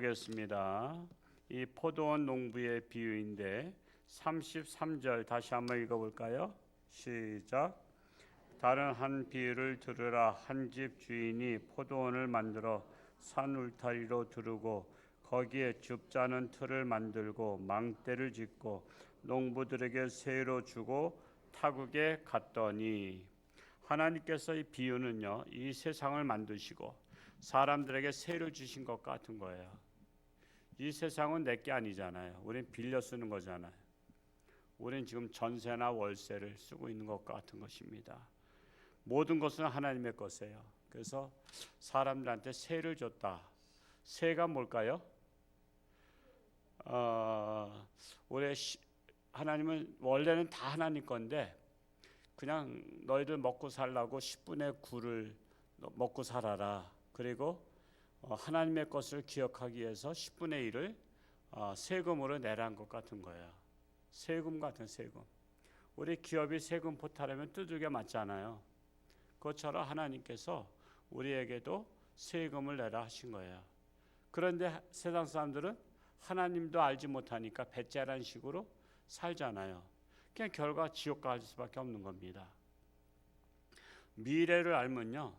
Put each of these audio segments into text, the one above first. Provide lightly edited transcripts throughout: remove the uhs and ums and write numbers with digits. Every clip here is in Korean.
보겠습니다. 이 포도원 농부의 비유인데 33절 다시 한번 읽어볼까요? 시작. 다른 한 비유를 들으라. 한 집 주인이 포도원을 만들어 산 울타리로 두르고 거기에 줍자는 틀을 만들고 망대를 짓고 농부들에게 세로 주고 타국에 갔더니, 하나님께서 이 비유는요, 이 세상을 만드시고 사람들에게 세를 주신 것 같은 거예요. 이 세상은 내게 아니잖아요. 우린 빌려 쓰는 거잖아요. 우린 지금 전세나 월세를 쓰고 있는 것 같은 것입니다. 모든 것은 하나님의 것이에요. 그래서 사람들한테 세를 줬다. 세가 뭘까요? 우리 하나님은 원래는 다 하나님 건데 그냥 너희들 먹고 살라고 10분의 9를 먹고 살아라. 그리고 하나님의 것을 기억하기 위해서 10분의 1을 세금으로 내라는 것 같은 거예요. 세금 같은 세금. 우리 기업이 세금 포탈하면 두들겨 맞잖아요. 그것처럼 하나님께서 우리에게도 세금을 내라 하신 거예요. 그런데 세상 사람들은 하나님도 알지 못하니까 배째라는 식으로 살잖아요. 그냥 결과 지옥 갈 수밖에 없는 겁니다. 미래를 알면요,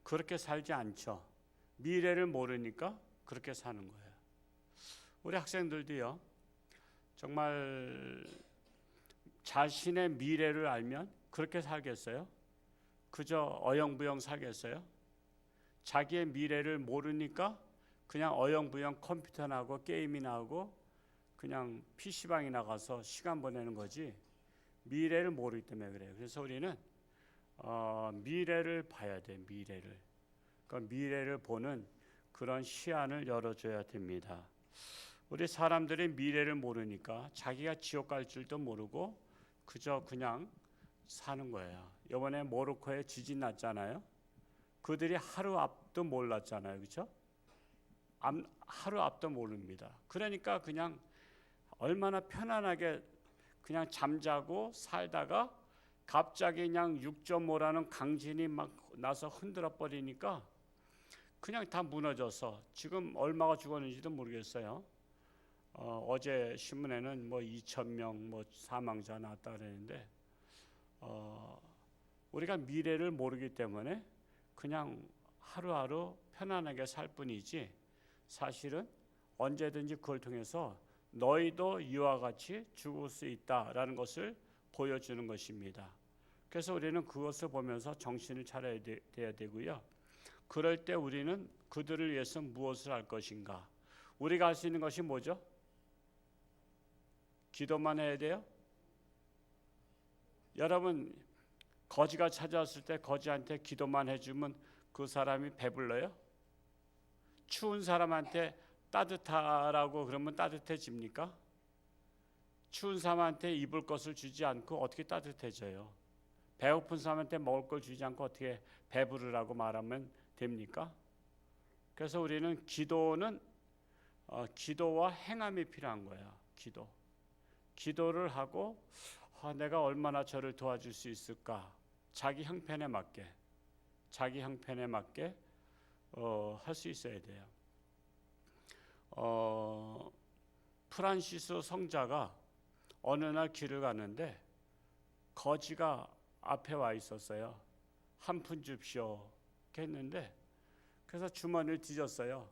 그렇게 살지 않죠. 미래를 모르니까 그렇게 사는 거예요. 우리 학생들도요, 정말 자신의 미래를 알면 그렇게 살겠어요? 그저 어영부영 살겠어요? 자기의 미래를 모르니까 그냥 어영부영 컴퓨터나 하고 게임이나 하고 그냥 PC방에 나가서 시간 보내는 거지, 미래를 모르기 때문에 그래요. 그래서 우리는 미래를 봐야 돼. 미래를. 그러니까 미래를 보는 그런 시야를 열어줘야 됩니다. 우리 사람들이 미래를 모르니까 자기가 지옥 갈 줄도 모르고 그저 그냥 사는 거예요. 이번에 모로코에 지진 났잖아요. 그들이 하루 앞도 몰랐잖아요. 그렇죠? 하루 앞도 모릅니다. 그러니까 그냥 얼마나 편안하게 그냥 잠자고 살다가 갑자기 그냥 6.5라는 강진이 막 나서 흔들어 버리니까 그냥 다 무너져서 지금 얼마가 죽었는지도 모르겠어요. 어제 신문에는 뭐 2,000명 뭐 사망자 났다 그랬는데, 우리가 미래를 모르기 때문에 그냥 하루하루 편안하게 살 뿐이지, 사실은 언제든지 그걸 통해서 너희도 이와 같이 죽을 수 있다라는 것을 보여주는 것입니다. 그래서 우리는 그것을 보면서 정신을 차려야 돼야 되고요. 그럴 때 우리는 그들을 위해서 무엇을 할 것인가? 우리가 할 수 있는 것이 뭐죠? 기도만 해야 돼요? 여러분, 거지가 찾아왔을 때 거지한테 기도만 해주면 그 사람이 배불러요? 추운 사람한테 따뜻하라고 그러면 따뜻해집니까? 추운 사람한테 입을 것을 주지 않고 어떻게 따뜻해져요? 배고픈 사람한테 먹을 걸 주지 않고 어떻게 배부르라고 말하면 됩니까? 그래서 우리는 기도는 기도와 행함이 필요한 거예요. 기도를 하고 내가 얼마나 저를 도와줄 수 있을까? 자기 형편에 맞게 할 수 있어야 돼요. 프란시스 성자가 어느 날 길을 가는데 거지가 앞에 와 있었어요. 한 푼 줍시오 했는데, 그래서 주머니를 뒤졌어요.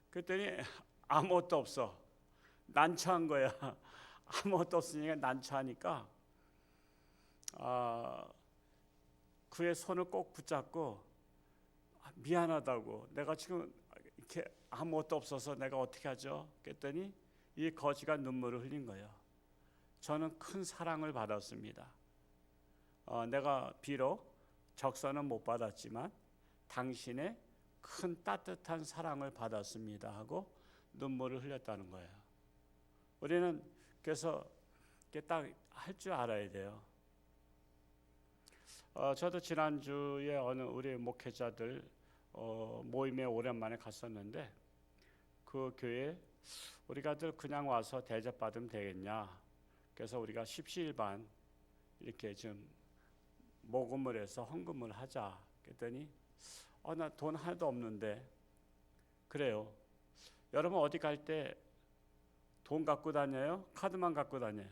그랬더니 아무것도 없어. 난처한 거야. 아무것도 없으니까 난처하니까 그의 손을 꼭 붙잡고 미안하다고, 내가 지금 이렇게 아무것도 없어서 내가 어떻게 하죠? 그랬더니 이 거지가 눈물을 흘린 거예요. 저는 큰 사랑을 받았습니다. 내가 비록 적선은 못 받았지만 당신의 큰 따뜻한 사랑을 받았습니다 하고 눈물을 흘렸다는 거예요. 우리는 그래서 딱 할 줄 알아야 돼요. 저도 지난주에 어느 우리 목회자들 모임에 오랜만에 갔었는데, 그 교회에 우리가 그냥 와서 대접받으면 되겠냐, 그래서 우리가 십시일반 이렇게 좀 모금을 해서 헌금을 하자. 그랬더니 나 돈 하나도 없는데. 그래요. 여러분 어디 갈 때 돈 갖고 다녀요? 카드만 갖고 다녀요?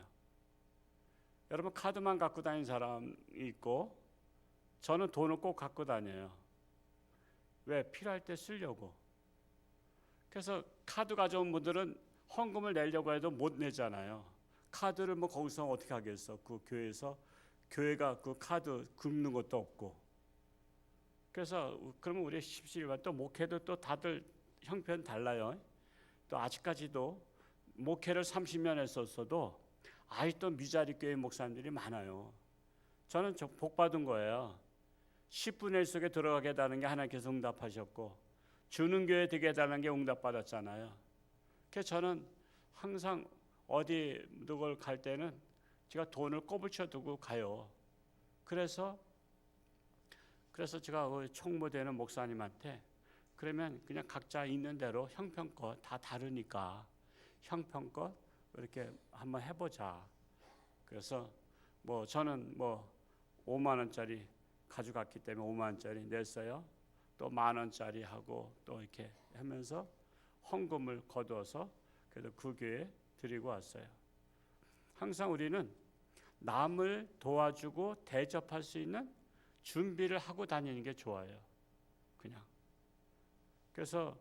여러분 카드만 갖고 다니는 사람이 있고 저는 돈을 꼭 갖고 다녀요. 왜? 필요할 때 쓰려고. 그래서 카드 가져온 분들은 헌금을 내려고 해도 못 내잖아요. 카드를 뭐 거기서 어떻게 하겠어? 그 교회에서 교회가 그 카드 긁는 것도 없고. 그래서 그러면 우리 십시일반 또 목회도 또 다들 형편 달라요. 또 아직까지도 목회를 30년 했었어도 아직도 미자리 교회 목사님들이 많아요. 저는 복 받은 거예요. 10분의 1 속에 들어가게 해달라는 게 하나님께서 응답하셨고 주는 교회 되게 해달라는 게 응답받았잖아요. 그래서 저는 항상 어디 누굴 갈 때는 제가 돈을 꼬부쳐 두고 가요. 그래서 제가 총무되는 목사님한테 그러면 그냥 각자 있는 대로 형편껏 다 다르니까 형편껏 이렇게 한번 해보자. 그래서 뭐 저는 뭐 5만 원짜리 가져갔기 때문에 5만 원짜리 냈어요. 또 1만 원짜리 하고 또 이렇게 하면서 헌금을 거두어서 그래도 그 교회에 드리고 왔어요. 항상 우리는 남을 도와주고 대접할 수 있는 준비를 하고 다니는 게 좋아요. 그냥. 그래서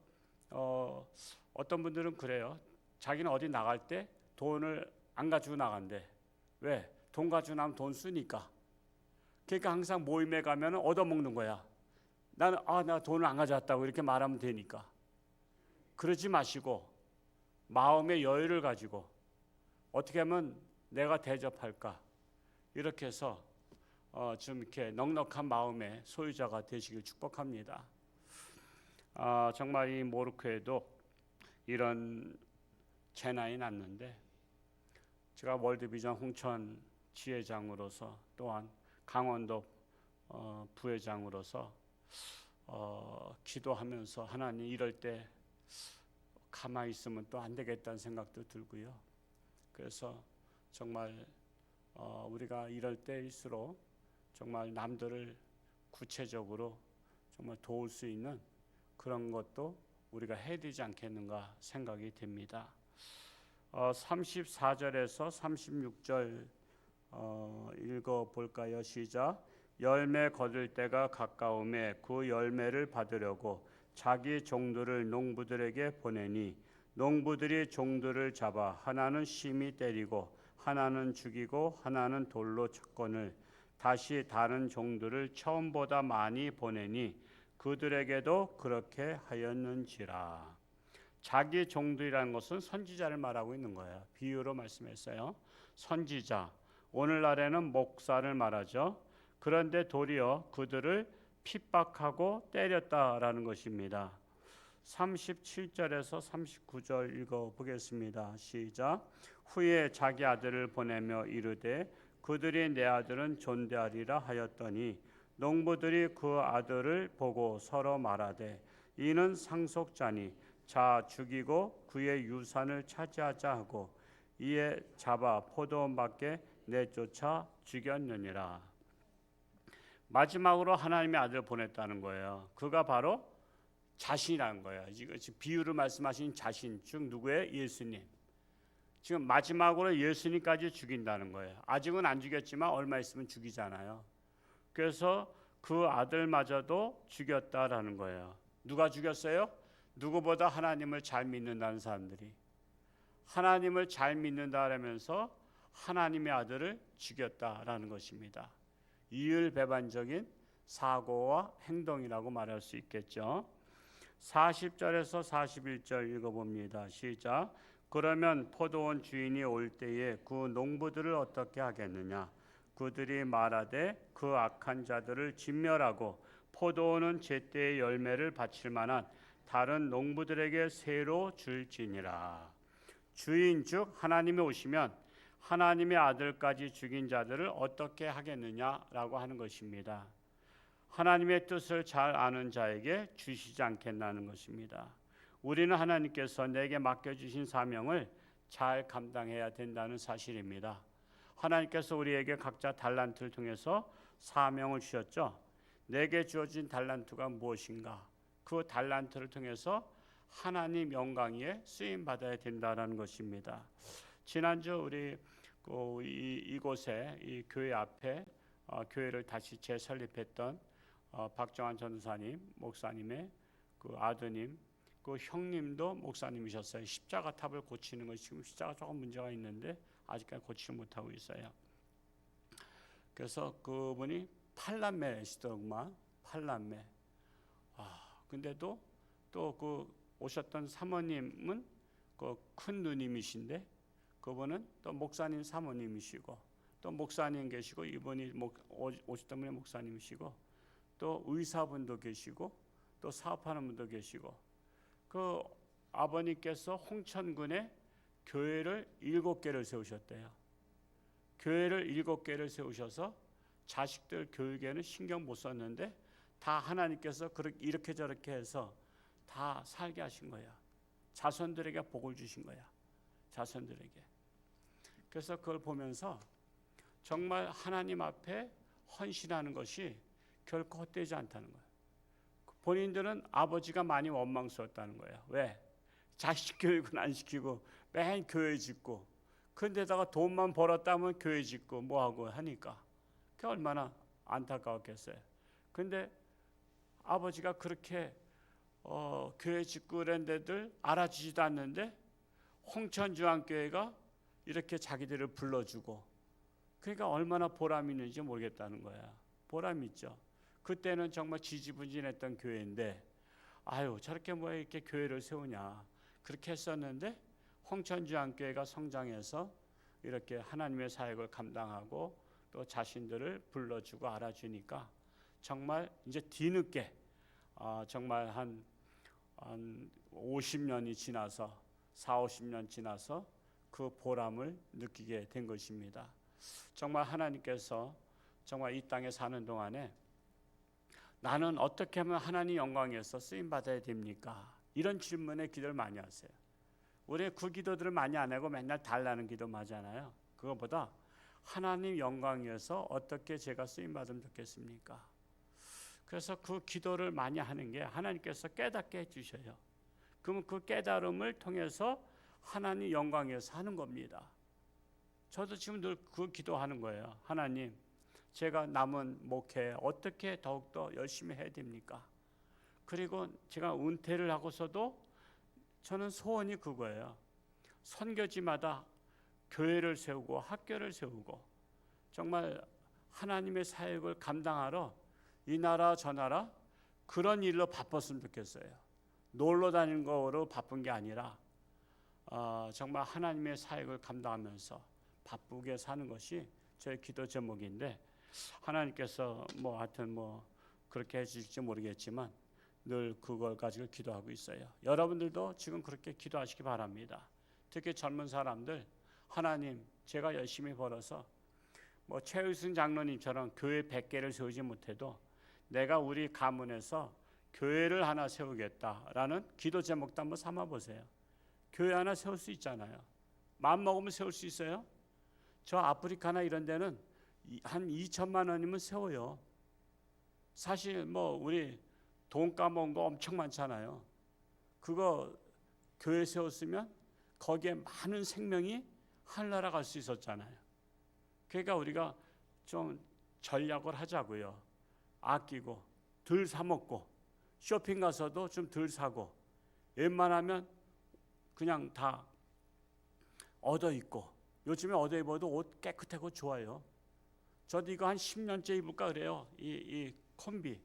어떤 분들은 그래요. 자기는 어디 나갈 때 돈을 안 가지고 나간대. 왜? 돈 가지고 나면 돈 쓰니까. 그러니까 항상 모임에 가면 얻어먹는 거야. 나는 나 돈을 안 가져왔다고 이렇게 말하면 되니까. 그러지 마시고 마음의 여유를 가지고 어떻게 하면 내가 대접할까 이렇게 해서 좀 이렇게 넉넉한 마음의 소유자가 되시길 축복합니다. 정말 이 모로코에도 이런 재난이 났는데 제가 월드비전 홍천 지회장으로서 또한 강원도 부회장으로서 기도하면서 하나님 이럴 때 가만히 있으면 또 안 되겠다는 생각도 들고요. 그래서 정말 우리가 이럴 때일수록 정말 남들을 구체적으로 정말 도울 수 있는 그런 것도 우리가 해야 되지 않겠는가 생각이 됩니다. 34절에서 36절 읽어볼까요? 시작. 열매 거둘 때가 가까움에 그 열매를 받으려고 자기 종들을 농부들에게 보내니 농부들이 종들을 잡아 하나는 심히 때리고 하나는 죽이고 하나는 돌로 쳤거늘 다시 다른 종들을 처음보다 많이 보내니 그들에게도 그렇게 하였는지라. 자기 종들이라는 것은 선지자를 말하고 있는 거예요. 비유로 말씀했어요. 선지자, 오늘날에는 목사를 말하죠. 그런데 도리어 그들을 핍박하고 때렸다라는 것입니다. 37절에서 39절 읽어보겠습니다. 시작. 후에 자기 아들을 보내며 이르되 그들이 내 아들은 존대하리라 하였더니 농부들이 그 아들을 보고 서로 말하되 이는 상속자니 자 죽이고 그의 유산을 차지하자 하고 이에 잡아 포도원 밖에 내쫓아 죽였느니라. 마지막으로 하나님의 아들을 보냈다는 거예요. 그가 바로 자신이라는 거예요. 지금 비유를 말씀하신 자신 즉 누구예요? 예수님. 지금 마지막으로 예수님까지 죽인다는 거예요. 아직은 안 죽였지만 얼마 있으면 죽이잖아요. 그래서 그 아들마저도 죽였다라는 거예요. 누가 죽였어요? 누구보다 하나님을 잘 믿는다는 사람들이. 하나님을 잘 믿는다라면서 하나님의 아들을 죽였다라는 것입니다. 이율배반적인 사고와 행동이라고 말할 수 있겠죠. 40절에서 41절 읽어봅니다. 시작. 그러면 포도원 주인이 올 때에 그 농부들을 어떻게 하겠느냐? 그들이 말하되 그 악한 자들을 진멸하고 포도원은 제때의 열매를 바칠 만한 다른 농부들에게 새로 줄지니라. 주인 즉 하나님이 오시면 하나님의 아들까지 죽인 자들을 어떻게 하겠느냐라고 하는 것입니다. 하나님의 뜻을 잘 아는 자에게 주시지 않겠나는 것입니다. 우리는 하나님께서 내게 맡겨주신 사명을 잘 감당해야 된다는 사실입니다. 하나님께서 우리에게 각자 달란트를 통해서 사명을 주셨죠. 내게 주어진 달란트가 무엇인가? 그 달란트를 통해서 하나님 영광에 쓰임 받아야 된다라는 것입니다. 지난주 우리 이곳에 이 교회 앞에 교회를 다시 재설립했던 박정환 전사님 목사님의 그 아드님, 그 형님도 목사님이셨어요. 십자가 탑을 고치는 것이 지금 십자가 조금 문제가 있는데 아직까지 고치지 못하고 있어요. 그래서 그분이 8남매시더구만. 8남매. 근데도 또 그 오셨던 사모님은 그 큰 누님이신데 그분은 또 목사님 사모님이시고 또 목사님 계시고 이분이 오셨던 분이 목사님이시고 또 의사분도 계시고 또 사업하는 분도 계시고 그 아버님께서 홍천군에 교회를 7개를 세우셨대요. 교회를 7개를 세우셔서 자식들 교육에는 신경 못 썼는데 다 하나님께서 이렇게 저렇게 해서 다 살게 하신 거야. 자손들에게 복을 주신 거야. 자손들에게. 그래서 그걸 보면서 정말 하나님 앞에 헌신하는 것이 결코 헛되지 않다는 거예요. 본인들은 아버지가 많이 원망스럽다는 거예요. 왜? 자식 교육은 안 시키고 맨 교회 짓고 그런데다가 돈만 벌었다면 교회 짓고 뭐하고 하니까 그게 얼마나 안타까웠겠어요. 근데 아버지가 그렇게 교회 짓고 그런 데들 알아주지도 않는데 홍천중앙교회가 이렇게 자기들을 불러주고 그러니까 얼마나 보람 있는지 모르겠다는 거야. 보람 있죠. 그때는 정말 지지부진했던 교회인데 아유 저렇게 뭐 이렇게 교회를 세우냐 그렇게 했었는데 홍천중앙교회가 성장해서 이렇게 하나님의 사역을 감당하고 또 자신들을 불러주고 알아주니까 정말 이제 뒤늦게 정말 한 50년이 지나서 40-50년 지나서 그 보람을 느끼게 된 것입니다. 정말 하나님께서 정말 이 땅에 사는 동안에 나는 어떻게 하면 하나님 영광에서 쓰임 받아야 됩니까? 이런 질문에 기도를 많이 하세요. 우리 그 기도들을 많이 안 하고 맨날 달라는 기도만 하잖아요. 그것보다 하나님 영광에서 어떻게 제가 쓰임 받으면 좋겠습니까? 그래서 그 기도를 많이 하는 게 하나님께서 깨닫게 해주셔요. 그러면 그 깨달음을 통해서 하나님 영광에서 하는 겁니다. 저도 지금 늘 그 기도하는 거예요. 하나님, 제가 남은 목회 어떻게 더욱더 열심히 해야 됩니까? 그리고 제가 은퇴를 하고서도 저는 소원이 그거예요. 선교지마다 교회를 세우고 학교를 세우고 정말 하나님의 사역을 감당하러 이 나라 저 나라 그런 일로 바빴으면 좋겠어요. 놀러 다니는 거로 바쁜 게 아니라 정말 하나님의 사역을 감당하면서 바쁘게 사는 것이 저의 기도 제목인데 하나님께서 하여튼 그렇게 해주실지 모르겠지만 늘 그걸 가지고 기도하고 있어요. 여러분들도 지금 그렇게 기도하시기 바랍니다. 특히 젊은 사람들 하나님 제가 열심히 벌어서 최의순 장로님처럼 교회 100개를 세우지 못해도 내가 우리 가문에서 교회를 하나 세우겠다라는 기도 제목도 한번 삼아보세요. 교회 하나 세울 수 있잖아요. 마음 먹으면 세울 수 있어요. 저 아프리카나 이런 데는 한 2천만 원이면 세워요. 사실 우리 돈 까먹은 거 엄청 많잖아요. 그거 교회 세웠으면 거기에 많은 생명이 하늘나라 갈 수 있었잖아요. 그러니까 우리가 좀 전략을 하자고요. 아끼고 덜 사 먹고 쇼핑 가서도 좀 덜 사고 웬만하면 그냥 다 얻어 입고 요즘에 얻어 입어도 옷 깨끗하고 좋아요. 저도 이거 한 10년째 입을까 그래요. 이 콤비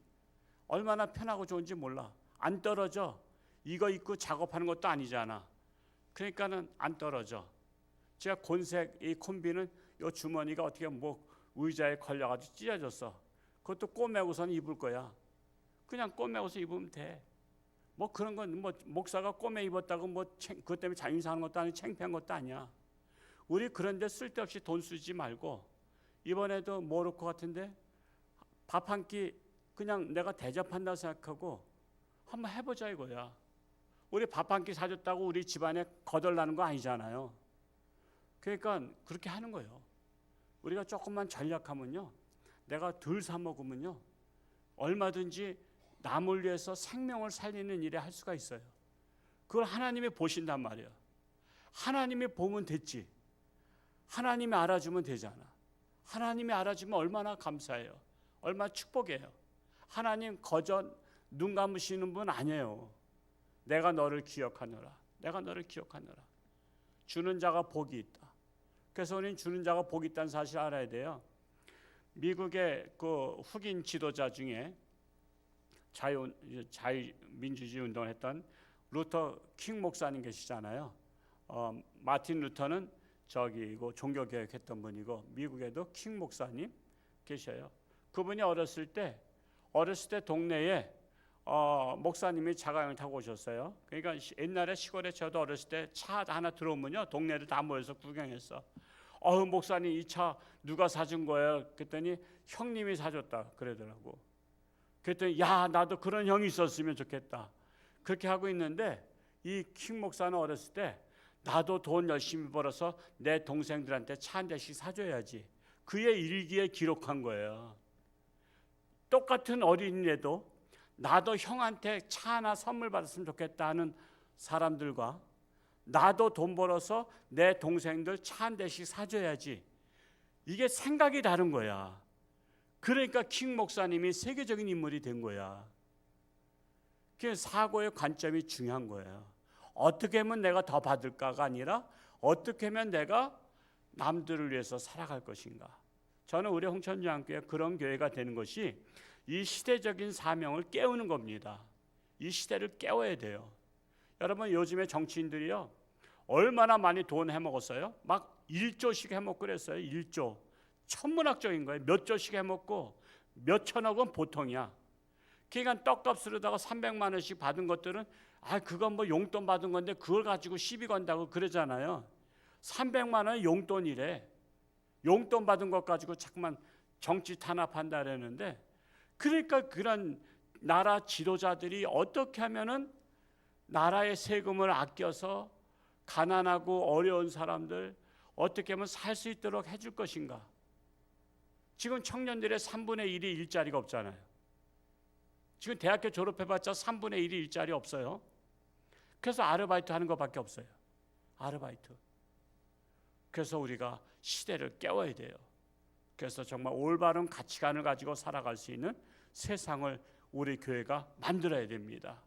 얼마나 편하고 좋은지 몰라. 안 떨어져. 이거 입고 작업하는 것도 아니잖아. 그러니까는 안 떨어져. 제가 곤색 이 콤비는 요 주머니가 어떻게 의자에 걸려가지고 찢어졌어. 그것도 꼬매고선 입을 거야. 그냥 꼬매고서 입으면 돼. 그런 건 목사가 꼬매 입었다고 그것 때문에 자유 사는 것도 아니고 창피한 것도 아니야. 우리 그런데 쓸데없이 돈 쓰지 말고 이번에도 모로코 같은데 밥 한 끼 그냥 내가 대접한다 생각하고 한번 해보자 이거야. 우리 밥 한 끼 사줬다고 우리 집안에 거덜나는 거 아니잖아요. 그러니까 그렇게 하는 거예요. 우리가 조금만 전략하면요, 내가 덜 사 먹으면요, 얼마든지 남을 위해서 생명을 살리는 일에 할 수가 있어요. 그걸 하나님이 보신단 말이에요. 하나님이 보면 됐지. 하나님이 알아주면 되잖아. 하나님이 알아주면 얼마나 감사해요. 얼마나 축복이에요. 하나님 거저 눈 감으시는 분 아니에요. 내가 너를 기억하노라. 내가 너를 기억하노라. 주는 자가 복이 있다. 그래서 우리는 주는 자가 복이 있다는 사실을 알아야 돼요. 미국의 그 흑인 지도자 중에 자유민주주의 운동을 했던 루터 킹 목사님 계시잖아요. 마틴 루터는 저기고 종교개혁했던 분이고 미국에도 킹 목사님 계셔요. 그분이 어렸을 때 동네에 목사님이 자가용을 타고 오셨어요. 그러니까 옛날에 시골에 저도 어렸을 때 차 하나 들어오면요 동네를 다 모여서 구경했어. 목사님 이 차 누가 사준 거예요? 그랬더니 형님이 사줬다 그러더라고. 그랬더니 야 나도 그런 형이 있었으면 좋겠다. 그렇게 하고 있는데 이 킹 목사는 어렸을 때 나도 돈 열심히 벌어서 내 동생들한테 차 한 대씩 사줘야지. 그의 일기에 기록한 거예요. 똑같은 어린이라도 나도 형한테 차 하나 선물 받았으면 좋겠다 하는 사람들과 나도 돈 벌어서 내 동생들 차 한 대씩 사줘야지. 이게 생각이 다른 거야. 그러니까 킹 목사님이 세계적인 인물이 된 거야. 그 사고의 관점이 중요한 거예요. 어떻게 하면 내가 더 받을까가 아니라 어떻게 하면 내가 남들을 위해서 살아갈 것인가. 저는 우리 홍천주안교회 그런 교회가 되는 것이 이 시대적인 사명을 깨우는 겁니다. 이 시대를 깨워야 돼요. 여러분 요즘에 정치인들이요 얼마나 많이 돈 해먹었어요? 막 1조씩 해먹고 그랬어요. 1조. 천문학적인 거예요. 몇 조씩 해먹고 몇 천억은 보통이야. 그러니까 떡값으로다가 300만 원씩 받은 것들은 그건 뭐 용돈 받은 건데 그걸 가지고 시비 건다고 그러잖아요. 300만 원 용돈이래. 용돈 받은 것 가지고 자꾸만 정치 탄압한다 그러는데 그러니까 그런 나라 지도자들이 어떻게 하면은 나라의 세금을 아껴서 가난하고 어려운 사람들 어떻게 하면 살 수 있도록 해줄 것인가. 지금 청년들의 3분의 1이 일자리가 없잖아요. 지금 대학교 졸업해봤자 3분의 1이 일자리 없어요. 그래서 아르바이트 하는 것밖에 없어요. 아르바이트. 그래서 우리가 시대를 깨워야 돼요. 그래서 정말 올바른 가치관을 가지고 살아갈 수 있는 세상을 우리 교회가 만들어야 됩니다.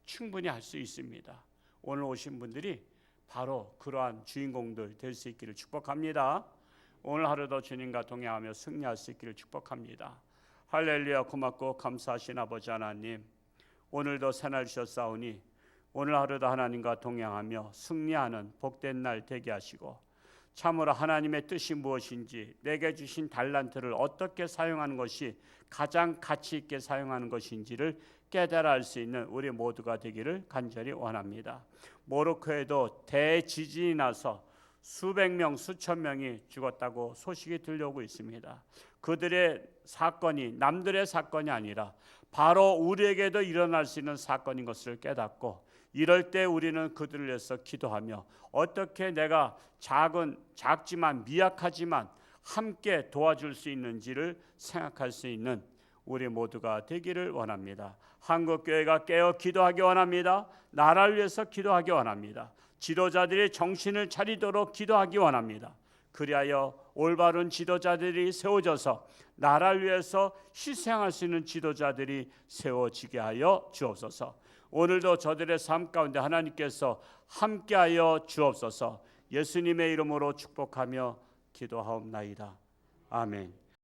충분히 할 수 있습니다. 오늘 오신 분들이 바로 그러한 주인공들 될 수 있기를 축복합니다. 오늘 하루도 주님과 동행하며 승리할 수 있기를 축복합니다. 할렐루야. 고맙고 감사하신 아버지 하나님, 오늘도 새날 주셨사오니 오늘 하루도 하나님과 동행하며 승리하는 복된 날 되게 하시고 참으로 하나님의 뜻이 무엇인지 내게 주신 달란트를 어떻게 사용하는 것이 가장 가치 있게 사용하는 것인지를 깨달아 알 수 있는 우리 모두가 되기를 간절히 원합니다. 모로코에도 대지진이 나서 수백 명, 수천 명이 죽었다고 소식이 들려오고 있습니다. 그들의 사건이 남들의 사건이 아니라 바로 우리에게도 일어날 수 있는 사건인 것을 깨닫고 이럴 때 우리는 그들을 위해서 기도하며 어떻게 내가 작지만 미약하지만 함께 도와줄 수 있는지를 생각할 수 있는 우리 모두가 되기를 원합니다. 한국교회가 깨어 기도하기 원합니다. 나라를 위해서 기도하기 원합니다. 지도자들이 정신을 차리도록 기도하기 원합니다. 그리하여 올바른 지도자들이 세워져서 나라를 위해서 희생할 수 있는 지도자들이 세워지게 하여 주옵소서. 오늘도 저들의 삶 가운데 하나님께서 함께하여 주옵소서. 예수님의 이름으로 축복하며 기도하옵나이다. 아멘.